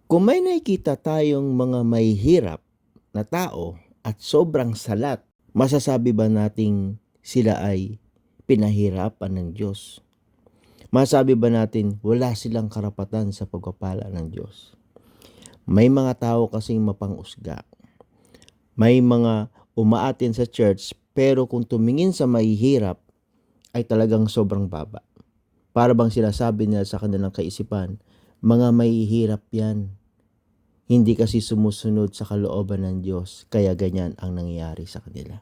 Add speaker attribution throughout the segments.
Speaker 1: Kung may nakikita tayong mga mahihirap na tao at sobrang salat, masasabi ba nating sila ay pinahirapan ng Diyos? Masasabi ba natin wala silang karapatan sa pagpapala ng Diyos? May mga tao kasing mapangusga. May mga umaatin sa church pero kung tumingin sa mahihirap ay talagang sobrang baba. Para bang sinasabi nila sa kanilang kaisipan, mga mahihirap yan. Hindi kasi sumusunod sa kalooban ng Diyos, kaya ganyan ang nangyayari sa kanila.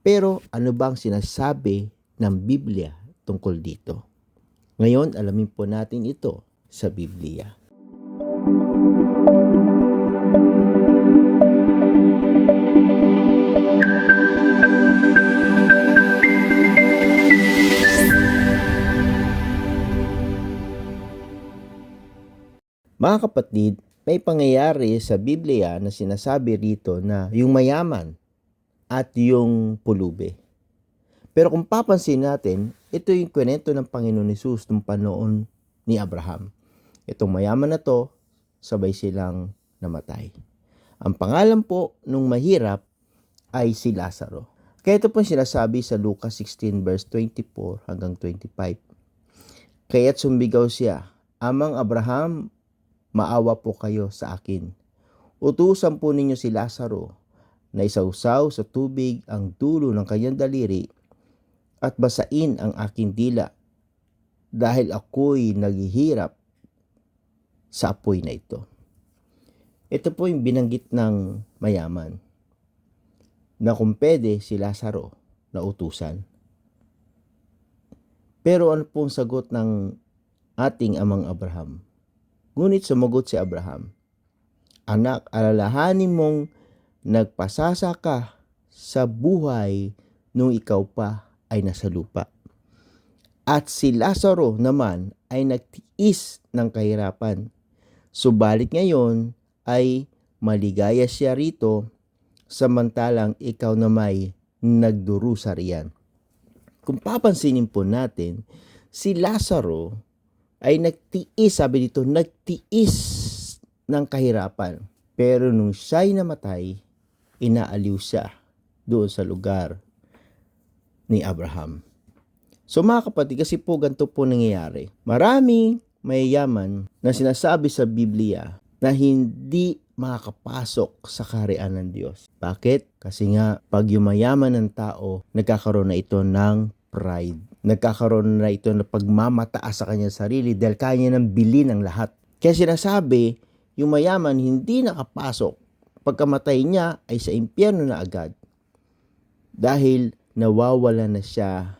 Speaker 1: Pero ano bang sinasabi ng Biblia tungkol dito? Ngayon, alamin po natin ito sa Biblia. Mga kapatid, may pangyayari sa Biblia na sinasabi rito na yung mayaman at yung pulube. Pero kung papansin natin, ito yung kwento ng Panginoon Hesus nung panahon ni Abraham. Itong mayaman na to, sabay silang namatay. Ang pangalan po nung mahirap ay si Lazaro. Kaya ito po sinasabi sa Lucas 16 verse 24 hanggang 25. Kaya't sumbigaw siya, Amang Abraham, maawa po kayo sa akin. Utusan po ninyo si Lazaro na isausaw sa tubig ang dulo ng kanyang daliri at basain ang aking dila dahil ako'y naghihirap sa apoy na ito. Ito po yung binanggit ng mayaman na kung pwede si Lazaro na utusan. Pero ano pong sagot ng ating amang Abraham? Ngunit sumagot si Abraham, Anak, alalahanin mong nagpasasa ka sa buhay nung ikaw pa ay nasa lupa. At si Lazaro naman ay nagtiis ng kahirapan. Subalit ngayon ay maligaya siya rito samantalang ikaw na may nagdurusa riyan. Kung papansinin po natin, si Lazaro ay nagtiis, sabi dito, nagtiis ng kahirapan. Pero nung siya'y namatay, inaaliw siya doon sa lugar ni Abraham. So mga kapatid, kasi po ganito po nangyayari. Maraming mayayaman na sinasabi sa Biblia na hindi makakapasok sa kaharian ng Diyos. Bakit? Kasi nga, pag yumayaman ng tao, nagkakaroon na ito ng pride. Nagkakaroon na ito ng pagmamataas sa kanyang sarili dahil kaya nang bilhin ang lahat. Kaya sinasabi, yung mayaman hindi nakapasok. Pagkamatay niya ay sa impyerno na agad. Dahil nawawala na siya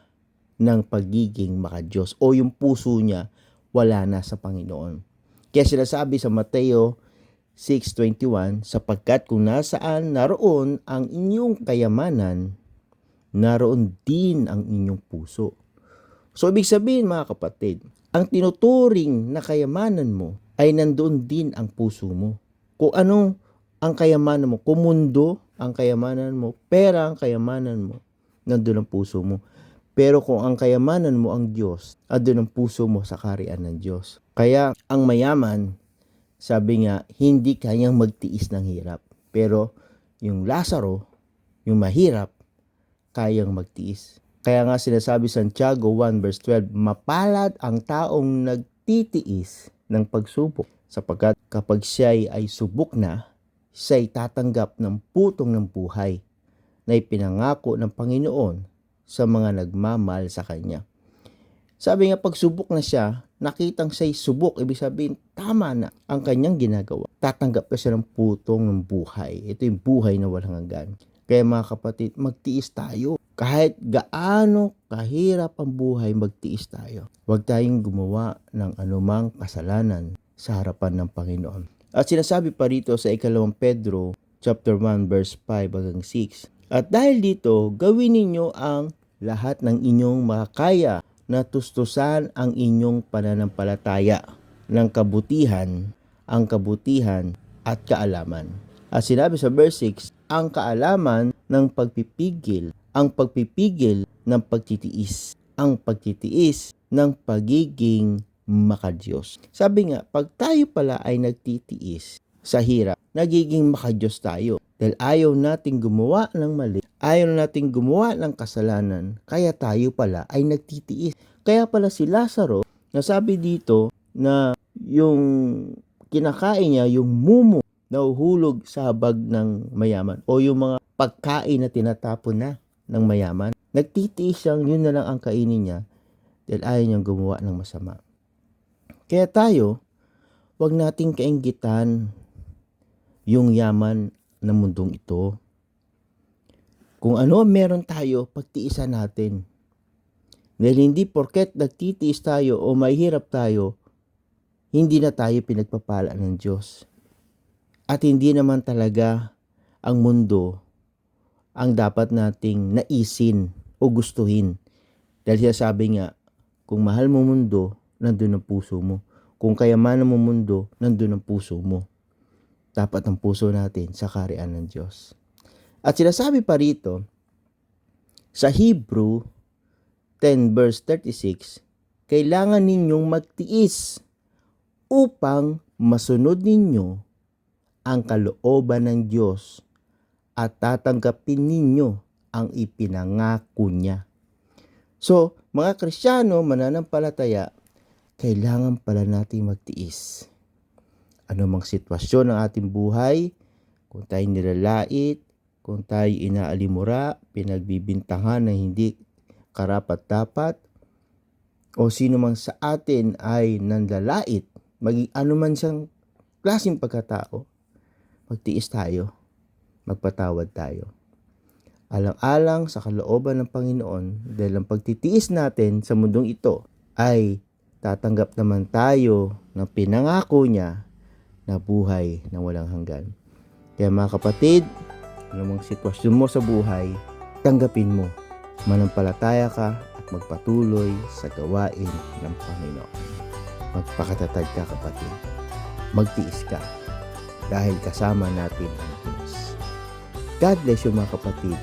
Speaker 1: ng pagiging makadiyos o yung puso niya wala na sa Panginoon. Kaya sinasabi sa Mateo 6:21, sapagkat kung nasaan naroon ang inyong kayamanan, naroon din ang inyong puso. So ibig sabihin mga kapatid, ang tinuturing na kayamanan mo ay nandoon din ang puso mo. Kung ano ang kayamanan mo, kung mundo ang kayamanan mo, pera ang kayamanan mo, nandoon ang puso mo. Pero kung ang kayamanan mo ang Diyos, andun ang puso mo sa kaharian ng Diyos. Kaya ang mayaman, sabi nga, hindi kayang magtiis ng hirap. Pero yung Lazaro, yung mahirap, kayang magtiis. Kaya nga sinasabi sa Santiago 1 verse 12, mapalad ang taong nagtitiis ng pagsubok, sapagkat kapag siya ay subok na, siya ay tatanggap ng putong ng buhay na ipinangako ng Panginoon sa mga nagmamahal sa Kanya. Sabi nga, pag subok na siya, nakitang siya'y subok, ibig sabihin, tama na ang kanyang ginagawa. Tatanggap na siya ng putong ng buhay. Ito yung buhay na walang hanggan. Kaya mga kapatid, magtiis tayo. Kahit gaano kahirap ang buhay, magtiis tayo. Huwag tayong gumawa ng anumang kasalanan sa harapan ng Panginoon. At sinasabi pa rito sa 2 Pedro chapter 1 verse 5 hanggang 6. At dahil dito, gawin ninyo ang lahat ng inyong makakaya na tustusan ang inyong pananampalataya ng kabutihan, ang kabutihan at kaalaman. At sinabi sa verse 6, ang kaalaman ng pagpipigil, ang pagpipigil ng pagtitiis, ang pagtitiis ng pagiging makadiyos. Sabi nga, pag tayo pala ay nagtitiis sa hirap, nagiging makadiyos tayo. Dahil ayaw nating gumawa ng mali, ayaw nating gumawa ng kasalanan, kaya tayo pala ay nagtitiis. Kaya pala si Lazaro, nasabi dito na yung kinakain niya, yung mumo, nahuhulog sa habag ng mayaman o yung mga pagkain na tinatapon na ng mayaman. Nagtitiis siyang yun na lang ang kainin niya dahil ayaw niyang gumawa ng masama. Kaya tayo, wag nating kainggitan yung yaman ng mundong ito. Kung ano meron tayo, pagtiisan natin. Dahil hindi porket nagtitiis tayo o mahirap tayo, hindi na tayo pinagpapala ng Diyos. At hindi naman talaga ang mundo ang dapat nating naisin o gustuhin. Dahil siya sabi nga, kung mahal mo mundo, nandun ang puso mo. Kung kayamanan mo mundo, nandun ang puso mo. Dapat ang puso natin sa kaharian ng Diyos. At sinasabi pa rito, sa Hebrew 10 verse 36, kailangan ninyong magtiis upang masunod ninyo ang kalooban ng Diyos at tatanggapin ninyo ang ipinangako niya. So, mga Kristiyano, mananampalataya, kailangan pala natin magtiis. Ano mang sitwasyon ng ating buhay, kung tayo nilalait, kung tayo inaalimura, pinagbibintangan na hindi karapat-dapat, o sino mang sa atin ay nanlalait, maging ano man siyang klaseng pagkatao, magtiis tayo, magpatawad tayo. Alang-alang sa kalooban ng Panginoon, dahil ang pagtitiis natin sa mundong ito ay tatanggap naman tayo ng pinangako niya na buhay na walang hanggan. Kaya mga kapatid, anumang sitwasyon mo sa buhay, tanggapin mo. Manampalataya ka at magpatuloy sa gawain ng Panginoon. Magpakatatag ka, kapatid. Magtiis ka dahil kasama natin ang Diyos. God bless you, mga kapatid.